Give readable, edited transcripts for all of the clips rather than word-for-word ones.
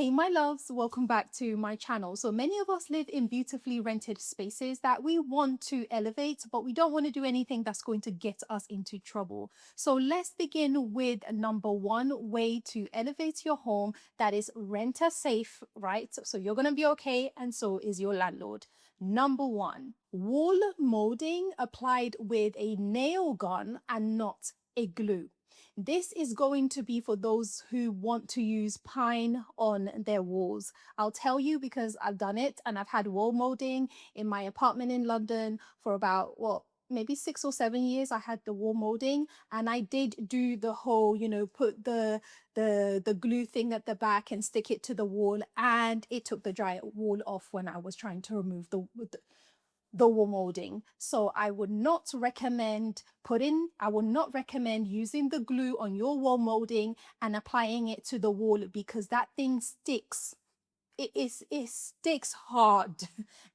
Hey my loves, welcome back to my channel. So many of us live in beautifully rented spaces that we want to elevate, but we don't want to do anything that's going to get us into trouble. So let's begin with number one way to elevate your home that is renter safe, right? So you're going to be okay, and so is your landlord. Number one, wall molding applied with a nail gun and not a glue. This is going to be for those who want to use pine on their walls. I'll tell you because I've done it, and I've had wall molding in my apartment in London for about, maybe 6 or 7 years. I had the wall molding, and I did do the whole, put the glue thing at the back and stick it to the wall, and it took the drywall off when I was trying to remove the wall molding. So I would not recommend using the glue on your wall molding and applying it to the wall, because that thing sticks. It sticks hard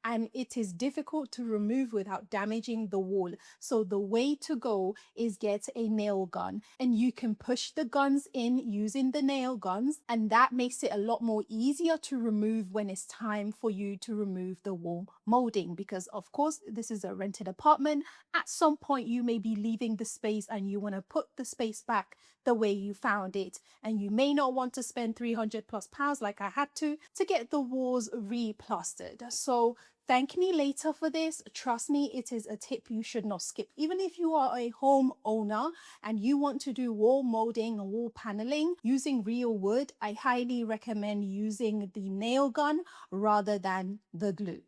and it is difficult to remove without damaging the wall. So the way to go is get a nail gun, and you can push the guns in using the nail guns, and that makes it a lot more easier to remove when it's time for you to remove the wall molding, because of course this is a rented apartment. At some point you may be leaving the space and you want to put the space back the way you found it, and you may not want to spend £300+ like I had to get the walls replastered. So thank me later for this. Trust me, it is a tip you should not skip. Even if you are a homeowner and you want to do wall molding and wall paneling using real wood, I highly recommend using the nail gun rather than the glue.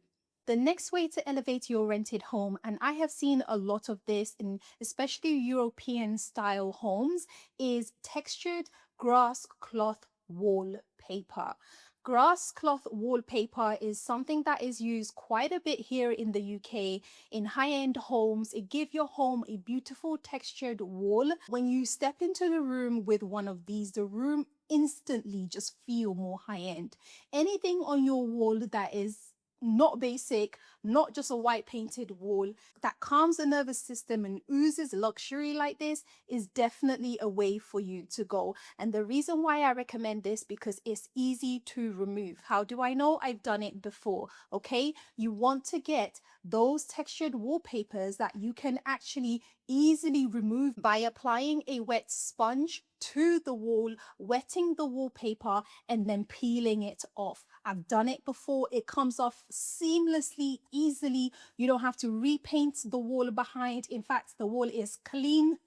The next way to elevate your rented home, and I have seen a lot of this in especially European style homes, is textured grass cloth wallpaper. Grass cloth wallpaper is something that is used quite a bit here in the UK in high-end homes. It gives your home a beautiful textured wall. When you step into the room with one of these, the room instantly just feel more high-end. Anything on your wall that is not basic, not just a white painted wall, that calms the nervous system and oozes luxury like this, is definitely a way for you to go. And the reason why I recommend this, because it's easy to remove. How do I know? I've done it before. Okay, you want to get those textured wallpapers that you can actually easily remove by applying a wet sponge to the wall, wetting the wallpaper, and then peeling it off. I've done it before. It comes off seamlessly, easily. You don't have to repaint the wall behind. In fact, the wall is clean.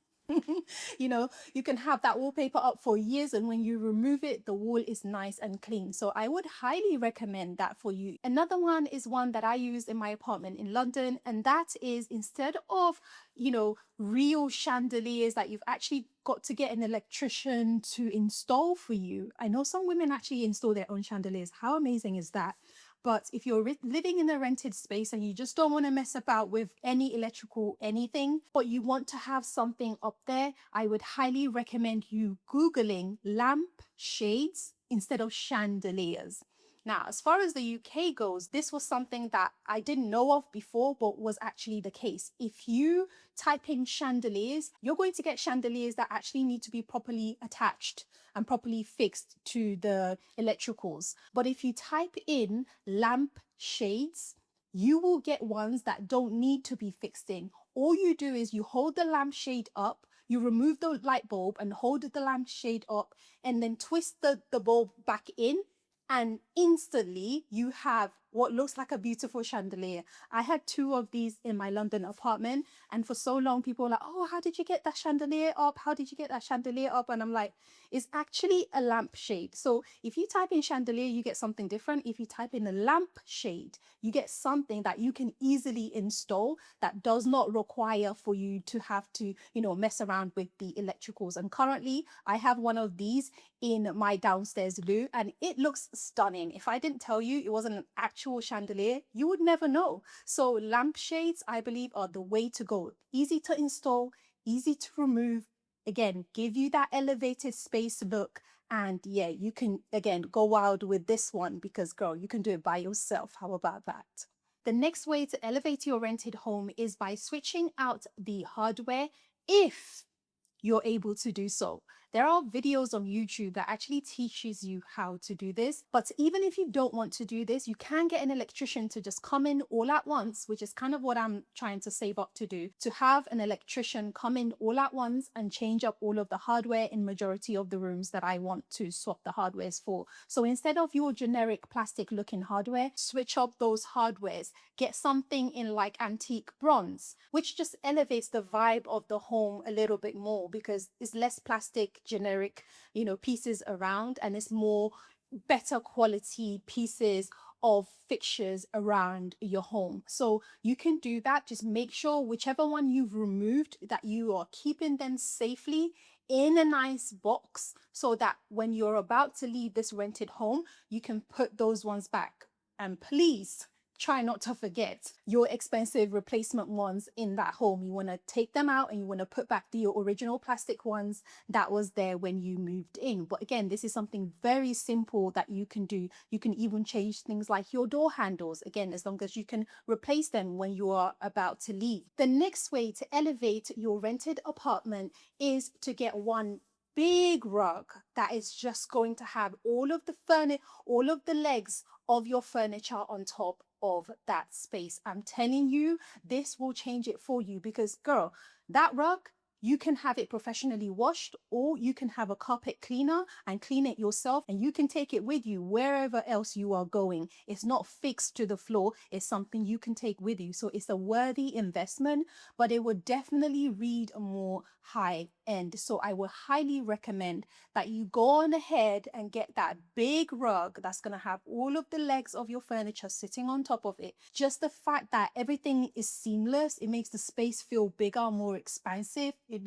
You can have that wallpaper up for years, and when you remove it, the wall is nice and clean. So I would highly recommend that for you. Another one is one that I use in my apartment in London, and that is, instead of real chandeliers that you've actually got to get an electrician to install for you. I know some women actually install their own chandeliers. How amazing is that? But if you're living in a rented space and you just don't want to mess about with any electrical anything, but you want to have something up there, I would highly recommend you Googling lamp shades instead of chandeliers. Now, as far as the UK goes, this was something that I didn't know of before, but was actually the case. If you type in chandeliers, you're going to get chandeliers that actually need to be properly attached and properly fixed to the electricals. But if you type in lamp shades, you will get ones that don't need to be fixed in. All you do is you hold the lampshade up, you remove the light bulb and hold the lampshade up, and then twist the bulb back in, and instantly you have what looks like a beautiful chandelier. I had 2 of these in my London apartment, and for so long people were like, oh, how did you get that chandelier up? How did you get that chandelier up? And I'm like, it's actually a lampshade. So if you type in chandelier, you get something different. If you type in a lampshade, you get something that you can easily install that does not require for you to have to, mess around with the electricals. And currently I have one of these in my downstairs loo, and it looks stunning. If I didn't tell you it wasn't an actual chandelier, you would never know. So lampshades, I believe, are the way to go. Easy to install, easy to remove. Again, give you that elevated space look. And yeah, you can, again, go wild with this one, because girl, you can do it by yourself. How about that? The next way to elevate your rented home is by switching out the hardware, if you're able to do so. There are videos on YouTube that actually teaches you how to do this. But even if you don't want to do this, you can get an electrician to just come in all at once, which is kind of what I'm trying to save up to do, to have an electrician come in all at once and change up all of the hardware in majority of the rooms that I want to swap the hardwares for. So instead of your generic plastic looking hardware, switch up those hardwares, get something in like antique bronze, which just elevates the vibe of the home a little bit more because it's less plastic generic, pieces around, and it's more better quality pieces of fixtures around your home. So you can do that. Just make sure whichever one you've removed that you are keeping them safely in a nice box so that when you're about to leave this rented home, you can put those ones back. And please try not to forget your expensive replacement ones in that home. You want to take them out and you want to put back the original plastic ones that was there when you moved in. But again, this is something very simple that you can do. You can even change things like your door handles, again, as long as you can replace them when you are about to leave. The next way to elevate your rented apartment is to get one big rug that is just going to have all of the legs of your furniture on top of that space. I'm telling you, this will change it for you because, girl, that rug, you can have it professionally washed, or you can have a carpet cleaner and clean it yourself, and you can take it with you wherever else you are going. It's not fixed to the floor. It's something you can take with you. So it's a worthy investment, but it would definitely read more high end. So I would highly recommend that you go on ahead and get that big rug that's going to have all of the legs of your furniture sitting on top of it. Just the fact that everything is seamless, it makes the space feel bigger, more expansive. It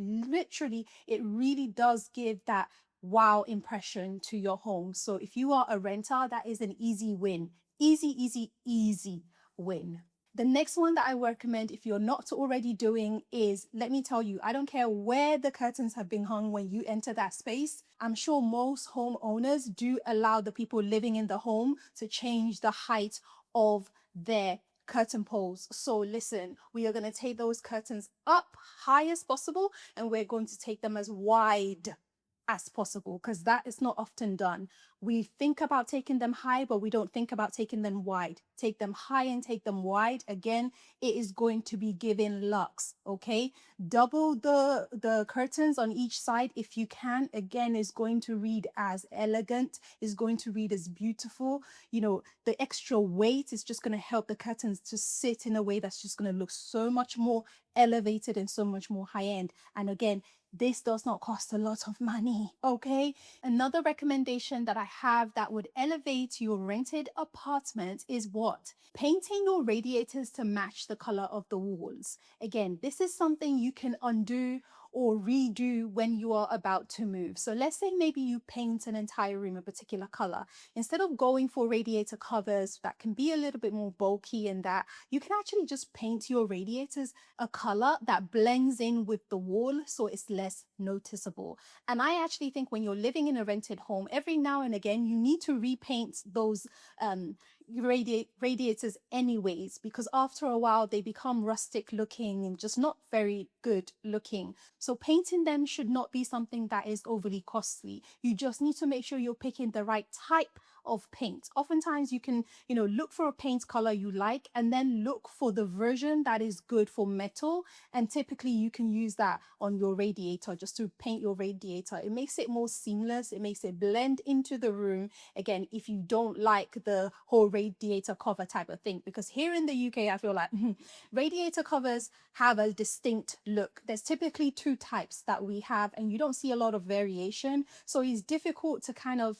really does give that wow impression to your home. So if you are a renter, that is an easy win. Easy win. The next one that I recommend, if you're not already doing, is, let me tell you, I don't care where the curtains have been hung when you enter that space. I'm sure most homeowners do allow the people living in the home to change the height of their curtain poles. So listen, we are going to take those curtains up high as possible, and we're going to take them as wide as possible, because that is not often done. We think about taking them high, but we don't think about taking them wide. Take them high and take them wide. Again, it is going to be giving lux, okay? Double the curtains on each side if you can. Again, is going to read as elegant, is going to read as beautiful. The extra weight is just going to help the curtains to sit in a way that's just going to look so much more elevated and so much more high end. And again, this does not cost a lot of money, okay? Another recommendation that I have that would elevate your rented apartment is what? Painting your radiators to match the color of the walls. Again, this is something you can undo or redo when you are about to move. So let's say maybe you paint an entire room a particular color. Instead of going for radiator covers that can be a little bit more bulky, and that you can actually just paint your radiators a color that blends in with the wall so it's less noticeable. And I actually think when you're living in a rented home, every now and again you need to repaint those radiators anyways, because after a while they become rustic looking and just not very good looking. So painting them should not be something that is overly costly. You just need to make sure you're picking the right type of paint. Oftentimes you can, look for a paint color you like and then look for the version that is good for metal. And typically you can use that on your radiator just to paint your radiator. It makes it more seamless. It makes it blend into the room. Again, if you don't like the whole radiator cover type of thing, because here in the UK, I feel like radiator covers have a distinct look. There's typically two types that we have, and you don't see a lot of variation. So it's difficult to kind of,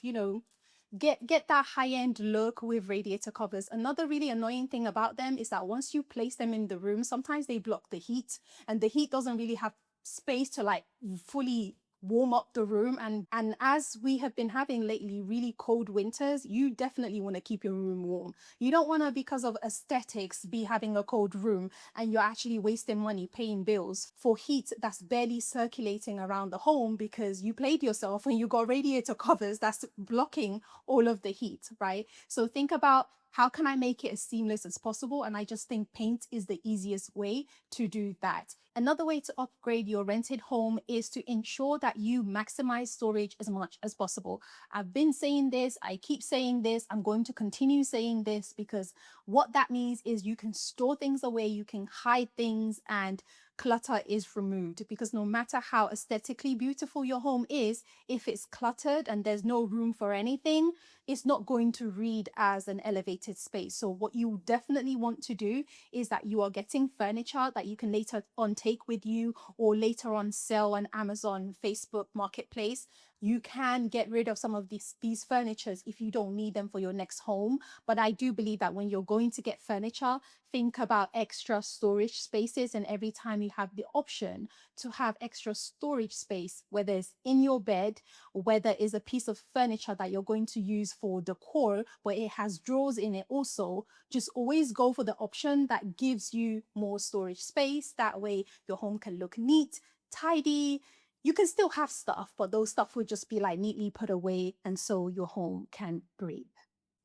get that high-end look with radiator covers. Another really annoying thing about them is that once you place them in the room, sometimes they block the heat, and the heat doesn't really have space to like fully warm up the room. And as we have been having lately really cold winters, you definitely want to keep your room warm. You don't want to, because of aesthetics, be having a cold room and you're actually wasting money paying bills for heat that's barely circulating around the home because you played yourself and you got radiator covers that's blocking all of the heat, right? So think about How can I make it as seamless as possible? And I just think paint is the easiest way to do that. Another way to upgrade your rented home is to ensure that you maximize storage as much as possible. I've been saying this, I keep saying this, I'm going to continue saying this, because what that means is you can store things away, you can hide things, and clutter is removed. Because no matter how aesthetically beautiful your home is, if it's cluttered and there's no room for anything, it's not going to read as an elevated space. So what you definitely want to do is that you are getting furniture that you can later on take with you, or later on sell on Amazon, Facebook Marketplace. You can get rid of some of these furnitures if you don't need them for your next home. But I do believe that when you're going to get furniture, think about extra storage spaces. And every time you have the option to have extra storage space, whether it's in your bed, whether it's a piece of furniture that you're going to use for decor, but it has drawers in it also, just always go for the option that gives you more storage space. That way your home can look neat, tidy. You can still have stuff, but those stuff will just be like neatly put away, and so your home can breathe.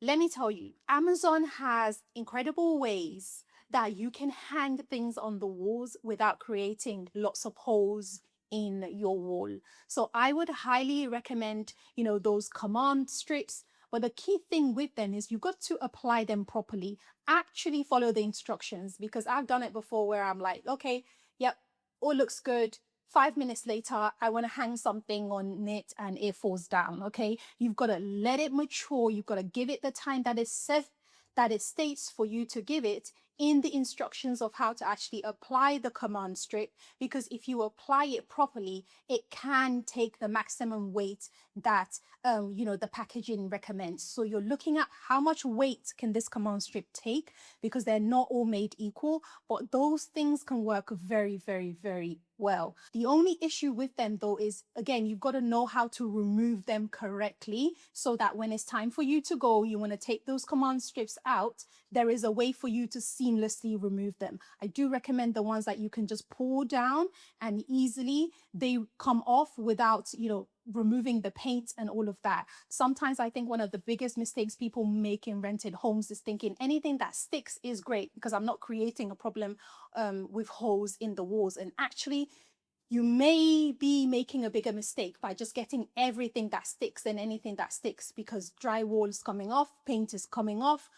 Let me tell you, Amazon has incredible ways that you can hang things on the walls without creating lots of holes in your wall. So I would highly recommend, those command strips. But the key thing with them is you've got to apply them properly. Actually follow the instructions, because I've done it before where I'm like, okay, yep, all looks good. 5 minutes later, I want to hang something on it and it falls down. Okay, you've got to let it mature. You've got to give it the time that is set, that it states for you to give it in the instructions of how to actually apply the command strip. Because if you apply it properly, it can take the maximum weight that the packaging recommends. So you're looking at how much weight can this command strip take, because they're not all made equal, but those things can work very, very, very well. The only issue with them though is, again, you've got to know how to remove them correctly, so that when it's time for you to go, you want to take those command strips out, there is a way for you to seamlessly remove them. I do recommend the ones that you can just pull down and easily they come off without, removing the paint and all of that. Sometimes I think one of the biggest mistakes people make in rented homes is thinking anything that sticks is great, because I'm not creating a problem with holes in the walls. And actually, you may be making a bigger mistake by just getting everything that sticks and anything that sticks, because drywall is coming off, paint is coming off.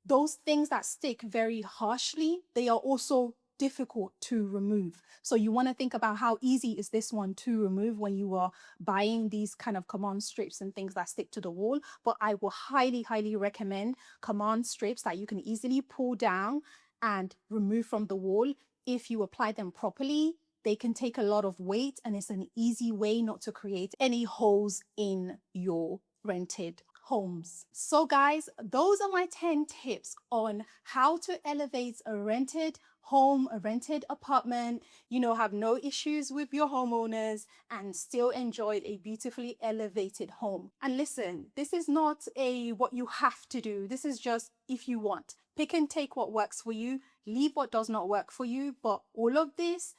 Those things that stick very harshly, they are also difficult to remove. So you want to think about how easy is this one to remove when you are buying these kind of command strips and things that stick to the wall. But I will highly, highly recommend command strips that you can easily pull down and remove from the wall. If you apply them properly, they can take a lot of weight, and it's an easy way not to create any holes in your rented homes. So guys, those are my 10 tips on how to elevate a rented home, a rented apartment, have no issues with your homeowners and still enjoy a beautifully elevated home. And listen, this is not what you have to do. This is just if you want. Pick and take what works for you, leave what does not work for you. But all of these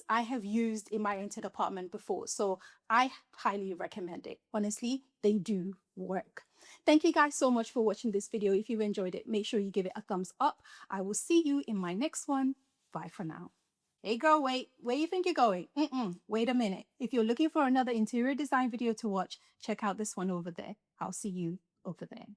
I have used in my rented apartment before, so I highly recommend it. Honestly, they do work. Thank you guys so much for watching this video. If you enjoyed it, make sure you give it a thumbs up. I will see you in my next one. Bye for now. Hey girl, wait, where you think you're going? Wait a minute. If you're looking for another interior design video to watch, check out this one over there. I'll see you over there.